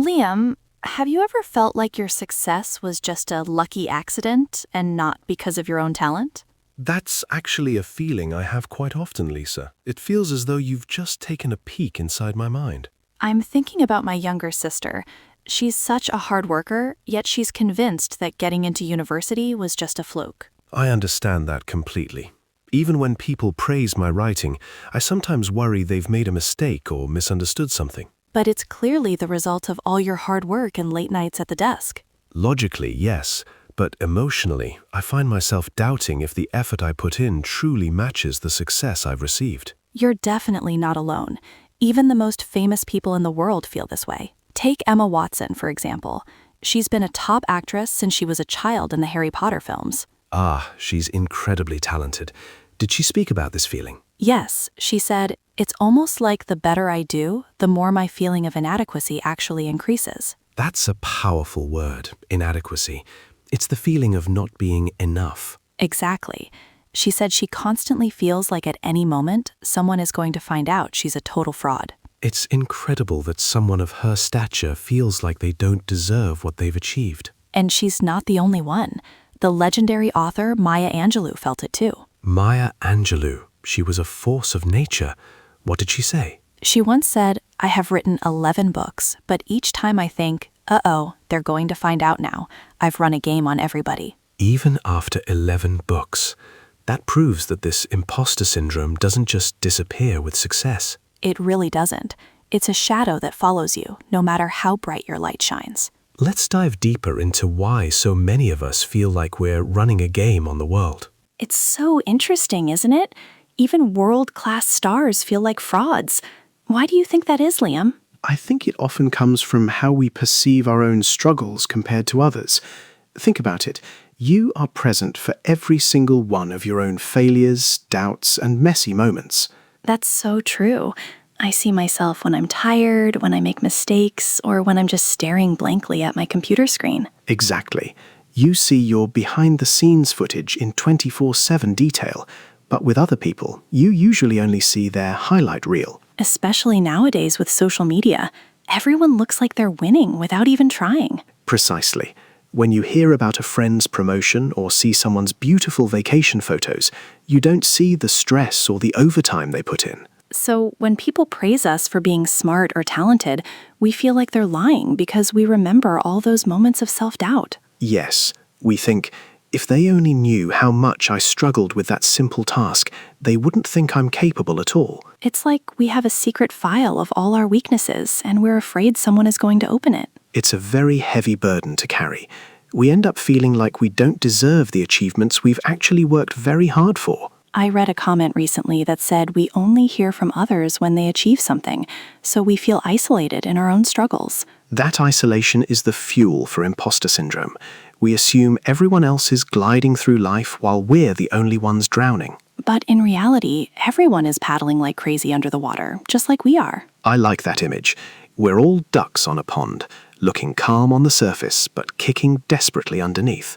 Liam, have you ever felt like your success was just a lucky accident and not because of your own talent? That's actually a feeling I have quite often, Lisa. It feels as though you've just taken a peek inside my mind. I'm thinking about my younger sister. She's such a hard worker, yet she's convinced that getting into university was just a fluke. I understand that completely. Even when people praise my writing, I sometimes worry they've made a mistake or misunderstood something. But it's clearly the result of all your hard work and late nights at the desk. Logically, yes, but emotionally, I find myself doubting if the effort I put in truly matches the success I've received. You're definitely not alone. Even the most famous people in the world feel this way. Take Emma Watson, for example. She's been a top actress since she was a child in the Harry Potter films. She's incredibly talented. Did she speak about this feeling? Yes, she said, "It's almost like the better I do, the more my feeling of inadequacy actually increases." That's a powerful word, inadequacy. It's the feeling of not being enough. Exactly. She said she constantly feels like at any moment, someone is going to find out she's a total fraud. It's incredible that someone of her stature feels like they don't deserve what they've achieved. And she's not the only one. The legendary author Maya Angelou felt it too. Maya Angelou. She was a force of nature. What did she say? She once said, "I have written 11 books, but each time I think, they're going to find out now. I've run a game on everybody." Even after 11 books. That proves that this imposter syndrome doesn't just disappear with success. It really doesn't. It's a shadow that follows you, no matter how bright your light shines. Let's dive deeper into why so many of us feel like we're running a game on the world. It's so interesting, isn't it? Even world-class stars feel like frauds. Why do you think that is, Liam? I think it often comes from how we perceive our own struggles compared to others. Think about it. You are present for every single one of your own failures, doubts, and messy moments. That's so true. I see myself when I'm tired, when I make mistakes, or when I'm just staring blankly at my computer screen. Exactly. You see your behind-the-scenes footage in 24/7 detail, but with other people, you usually only see their highlight reel. Especially nowadays with social media. Everyone looks like they're winning without even trying. Precisely. When you hear about a friend's promotion or see someone's beautiful vacation photos, you don't see the stress or the overtime they put in. So when people praise us for being smart or talented, we feel like they're lying because we remember all those moments of self-doubt. Yes, we think, if they only knew how much I struggled with that simple task, they wouldn't think I'm capable at all. It's like we have a secret file of all our weaknesses, and we're afraid someone is going to open it. It's a very heavy burden to carry. We end up feeling like we don't deserve the achievements we've actually worked very hard for. I read a comment recently that said we only hear from others when they achieve something, so we feel isolated in our own struggles. That isolation is the fuel for imposter syndrome. We assume everyone else is gliding through life while we're the only ones drowning. But in reality, everyone is paddling like crazy under the water, just like we are. I like that image. We're all ducks on a pond, looking calm on the surface, but kicking desperately underneath.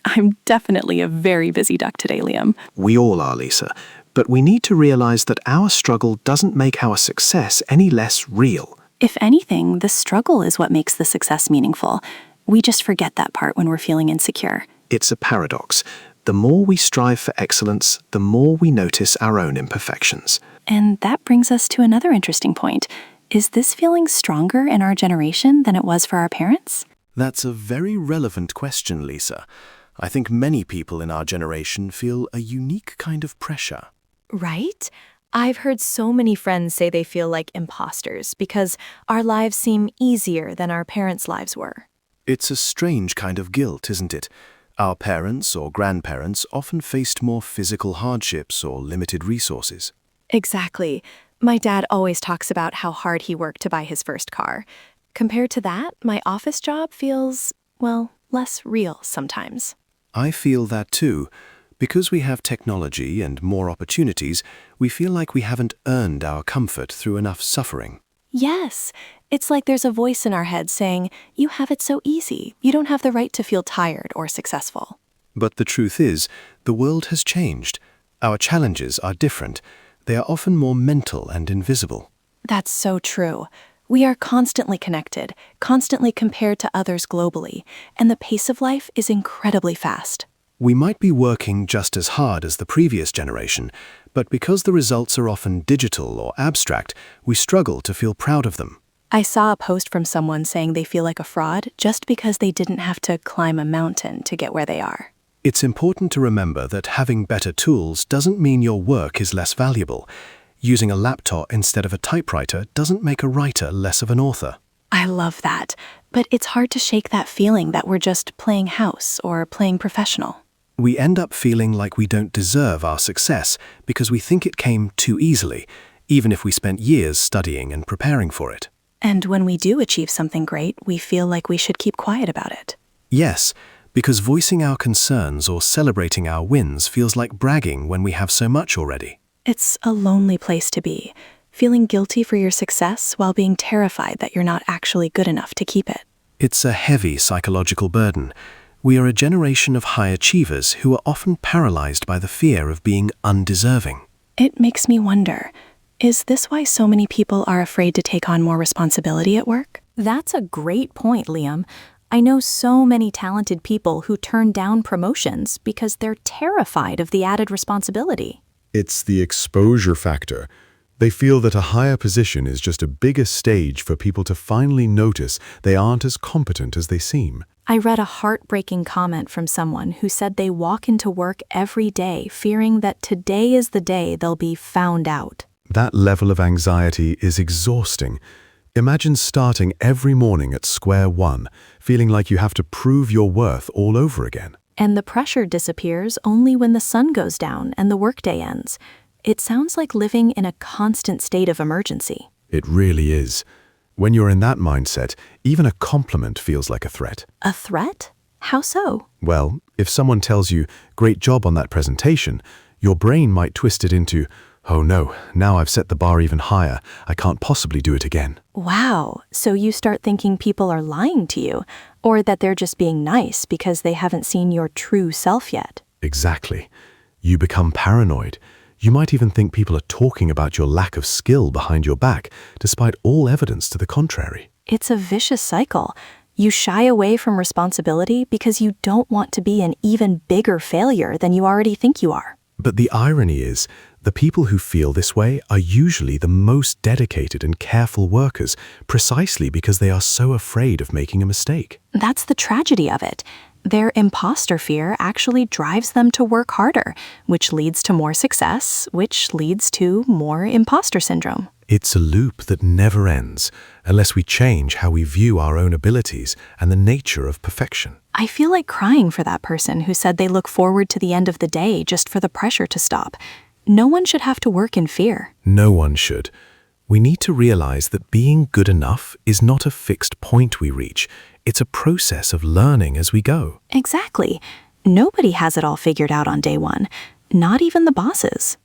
I'm definitely a very busy duck today, Liam. We all are, Lisa. But we need to realize that our struggle doesn't make our success any less real. If anything, the struggle is what makes the success meaningful. We just forget that part when we're feeling insecure. It's a paradox. The more we strive for excellence, the more we notice our own imperfections. And that brings us to another interesting point. Is this feeling stronger in our generation than it was for our parents? That's a very relevant question, Lisa. I think many people in our generation feel a unique kind of pressure. Right? I've heard so many friends say they feel like imposters because our lives seem easier than our parents' lives were. It's a strange kind of guilt, isn't it? Our parents or grandparents often faced more physical hardships or limited resources. Exactly. My dad always talks about how hard he worked to buy his first car. Compared to that, my office job feels, less real sometimes. I feel that too. Because we have technology and more opportunities, we feel like we haven't earned our comfort through enough suffering. Yes, it's like there's a voice in our head saying, "You have it so easy. You don't have the right to feel tired or successful." But the truth is, the world has changed. Our challenges are different. They are often more mental and invisible. That's so true. We are constantly connected, constantly compared to others globally, and the pace of life is incredibly fast. We might be working just as hard as the previous generation, but because the results are often digital or abstract, we struggle to feel proud of them. I saw a post from someone saying they feel like a fraud just because they didn't have to climb a mountain to get where they are. It's important to remember that having better tools doesn't mean your work is less valuable. Using a laptop instead of a typewriter doesn't make a writer less of an author. I love that, but it's hard to shake that feeling that we're just playing house or playing professional. We end up feeling like we don't deserve our success because we think it came too easily, even if we spent years studying and preparing for it. And when we do achieve something great, we feel like we should keep quiet about it. Yes, because voicing our concerns or celebrating our wins feels like bragging when we have so much already. It's a lonely place to be, feeling guilty for your success while being terrified that you're not actually good enough to keep it. It's a heavy psychological burden. We are a generation of high achievers who are often paralyzed by the fear of being undeserving. It makes me wonder, is this why so many people are afraid to take on more responsibility at work? That's a great point, Liam. I know so many talented people who turn down promotions because they're terrified of the added responsibility. It's the exposure factor. They feel that a higher position is just a bigger stage for people to finally notice they aren't as competent as they seem. I read a heartbreaking comment from someone who said they walk into work every day fearing that today is the day they'll be found out. That level of anxiety is exhausting. Imagine starting every morning at square one, feeling like you have to prove your worth all over again. And the pressure disappears only when the sun goes down and the workday ends. It sounds like living in a constant state of emergency. It really is. When you're in that mindset, even a compliment feels like a threat. A threat? How so? Well, if someone tells you, "Great job on that presentation," your brain might twist it into, "Oh no, now I've set the bar even higher. I can't possibly do it again." Wow, so you start thinking people are lying to you, or that they're just being nice because they haven't seen your true self yet. Exactly. You become paranoid. You might even think people are talking about your lack of skill behind your back, despite all evidence to the contrary. It's a vicious cycle. You shy away from responsibility because you don't want to be an even bigger failure than you already think you are. But the irony is, the people who feel this way are usually the most dedicated and careful workers, precisely because they are so afraid of making a mistake. That's the tragedy of it. Their imposter fear actually drives them to work harder, which leads to more success, which leads to more imposter syndrome. It's a loop that never ends, unless we change how we view our own abilities and the nature of perfection. I feel like crying for that person who said they look forward to the end of the day just for the pressure to stop. No one should have to work in fear. No one should. We need to realize that being good enough is not a fixed point we reach. It's a process of learning as we go. Exactly. Nobody has it all figured out on day one, not even the bosses.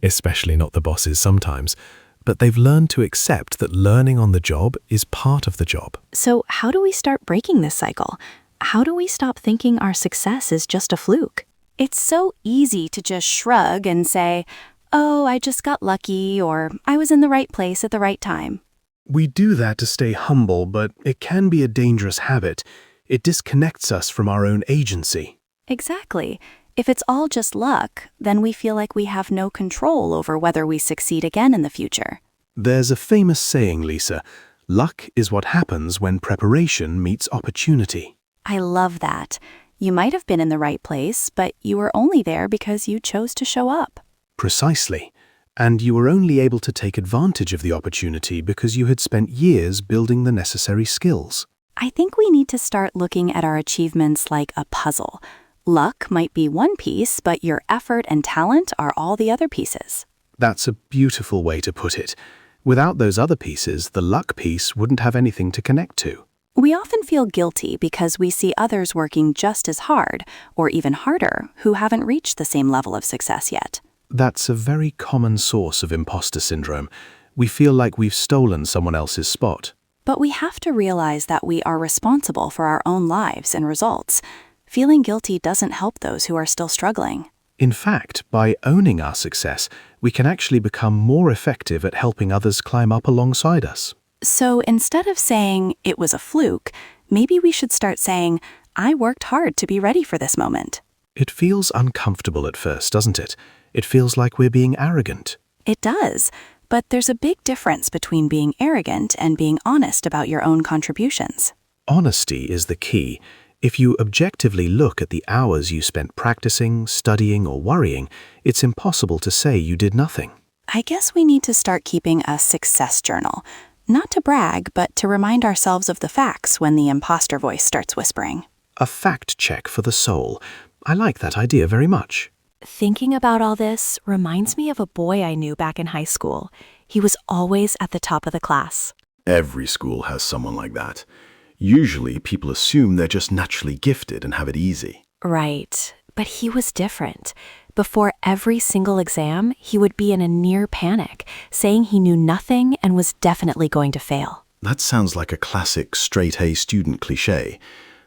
Especially not the bosses sometimes. But they've learned to accept that learning on the job is part of the job. So how do we start breaking this cycle? How do we stop thinking our success is just a fluke? It's so easy to just shrug and say, "Oh, I just got lucky," or "I was in the right place at the right time." We do that to stay humble, but it can be a dangerous habit. It disconnects us from our own agency. Exactly. If it's all just luck, then we feel like we have no control over whether we succeed again in the future. There's a famous saying, Lisa, luck is what happens when preparation meets opportunity. I love that. You might have been in the right place, but you were only there because you chose to show up. Precisely. And you were only able to take advantage of the opportunity because you had spent years building the necessary skills. I think we need to start looking at our achievements like a puzzle. Luck might be one piece, but your effort and talent are all the other pieces. That's a beautiful way to put it. Without those other pieces, the luck piece wouldn't have anything to connect to. We often feel guilty because we see others working just as hard, or even harder, who haven't reached the same level of success yet. That's a very common source of imposter syndrome. We feel like we've stolen someone else's spot. But we have to realize that we are responsible for our own lives and results. Feeling guilty doesn't help those who are still struggling. In fact, by owning our success, we can actually become more effective at helping others climb up alongside us. So instead of saying it was a fluke, maybe we should start saying, I worked hard to be ready for this moment. It feels uncomfortable at first, doesn't it? It feels like we're being arrogant. It does, but there's a big difference between being arrogant and being honest about your own contributions. Honesty is the key. If you objectively look at the hours you spent practicing, studying, or worrying, it's impossible to say you did nothing. I guess we need to start keeping a success journal. Not to brag, but to remind ourselves of the facts when the imposter voice starts whispering. A fact check for the soul. I like that idea very much. Thinking about all this reminds me of a boy I knew back in high school. He was always at the top of the class. Every school has someone like that. Usually, people assume they're just naturally gifted and have it easy. Right, but he was different. Before every single exam, he would be in a near panic, saying he knew nothing and was definitely going to fail. That sounds like a classic straight-A student cliché.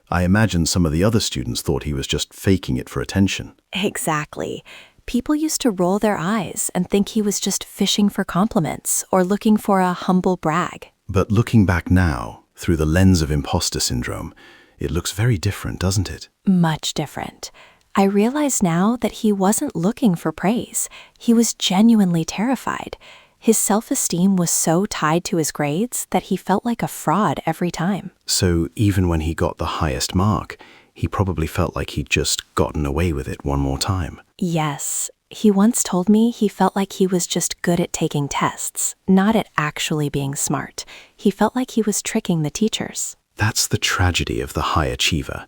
I imagine some of the other students thought he was just faking it for attention. Exactly. People used to roll their eyes and think he was just fishing for compliments or looking for a humble brag. But looking back now, through the lens of imposter syndrome, it looks very different, doesn't it? Much different. I realize now that he wasn't looking for praise. He was genuinely terrified. His self-esteem was so tied to his grades that he felt like a fraud every time. So even when he got the highest mark, he probably felt like he'd just gotten away with it one more time. Yes. He once told me he felt like he was just good at taking tests, not at actually being smart. He felt like he was tricking the teachers. That's the tragedy of the high achiever.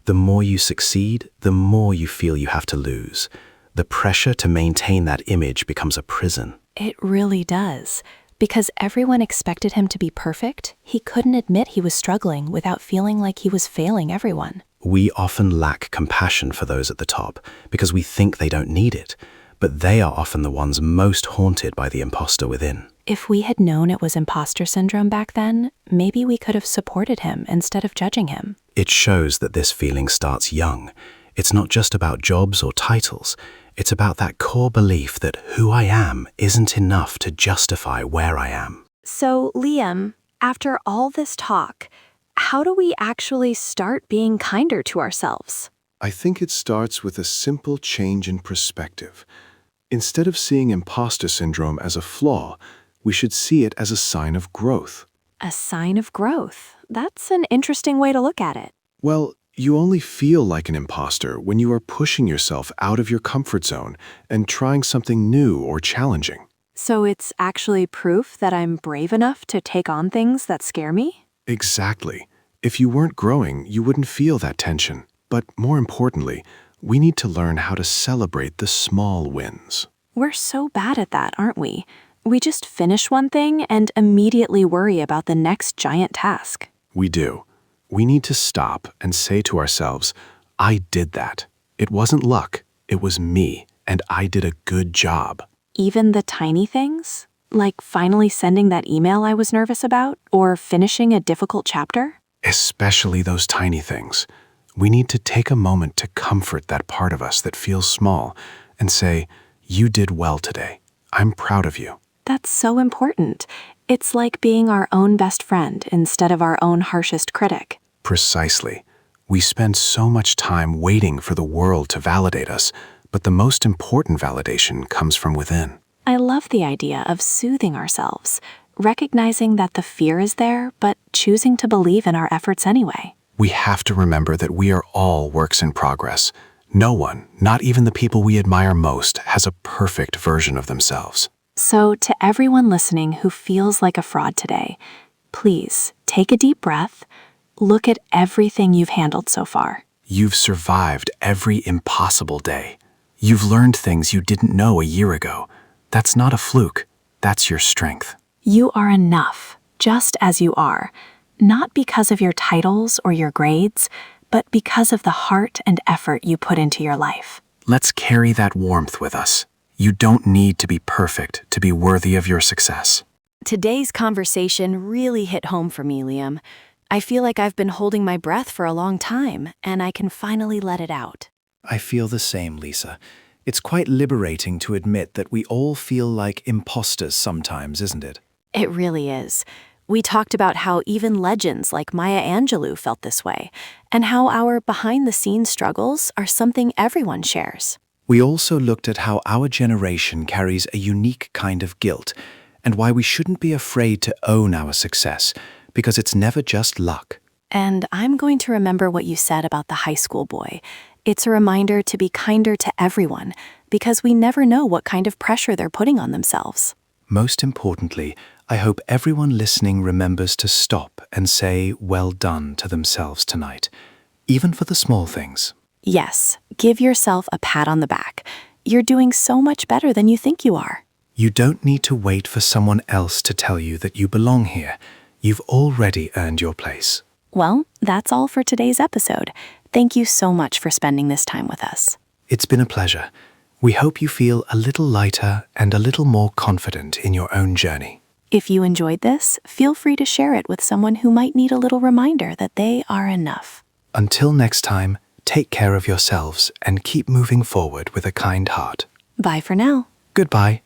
The more you succeed, the more you feel you have to lose. The pressure to maintain that image becomes a prison. It really does. Because everyone expected him to be perfect, he couldn't admit he was struggling without feeling like he was failing everyone. We often lack compassion for those at the top because we think they don't need it, but they are often the ones most haunted by the imposter within. If we had known it was imposter syndrome back then, maybe we could have supported him instead of judging him. It shows that this feeling starts young. It's not just about jobs or titles. It's about that core belief that who I am isn't enough to justify where I am. So, Liam, after all this talk, how do we actually start being kinder to ourselves? I think it starts with a simple change in perspective. Instead of seeing imposter syndrome as a flaw, we should see it as a sign of growth. A sign of growth. That's an interesting way to look at it. Well, you only feel like an imposter when you are pushing yourself out of your comfort zone and trying something new or challenging. So it's actually proof that I'm brave enough to take on things that scare me? Exactly. If you weren't growing, you wouldn't feel that tension. But more importantly, we need to learn how to celebrate the small wins. We're so bad at that, aren't we? We just finish one thing and immediately worry about the next giant task. We do. We need to stop and say to ourselves, I did that. It wasn't luck. It was me, and I did a good job. Even the tiny things? Like finally sending that email I was nervous about, or finishing a difficult chapter? Especially those tiny things. We need to take a moment to comfort that part of us that feels small and say, you did well today. I'm proud of you. That's so important. It's like being our own best friend instead of our own harshest critic. Precisely. We spend so much time waiting for the world to validate us, but the most important validation comes from within. I love the idea of soothing ourselves, recognizing that the fear is there, but choosing to believe in our efforts anyway. We have to remember that we are all works in progress. No one, not even the people we admire most, has a perfect version of themselves. So to everyone listening who feels like a fraud today, please take a deep breath, look at everything you've handled so far. You've survived every impossible day. You've learned things you didn't know a year ago. That's not a fluke. That's your strength. You are enough, just as you are, not because of your titles or your grades, but because of the heart and effort you put into your life. Let's carry that warmth with us. You don't need to be perfect to be worthy of your success. Today's conversation really hit home for me, Liam. I feel like I've been holding my breath for a long time, and I can finally let it out. I feel the same, Lisa. It's quite liberating to admit that we all feel like imposters sometimes, isn't it? It really is. We talked about how even legends like Maya Angelou felt this way, and how our behind-the-scenes struggles are something everyone shares. We also looked at how our generation carries a unique kind of guilt, and why we shouldn't be afraid to own our success, because it's never just luck. And I'm going to remember what you said about the high school boy. It's a reminder to be kinder to everyone, because we never know what kind of pressure they're putting on themselves. Most importantly, I hope everyone listening remembers to stop and say well done to themselves tonight, even for the small things. Yes, give yourself a pat on the back. You're doing so much better than you think you are. You don't need to wait for someone else to tell you that you belong here. You've already earned your place. Well, that's all for today's episode. Thank you so much for spending this time with us. It's been a pleasure. We hope you feel a little lighter and a little more confident in your own journey. If you enjoyed this, feel free to share it with someone who might need a little reminder that they are enough. Until next time, take care of yourselves and keep moving forward with a kind heart. Bye for now. Goodbye.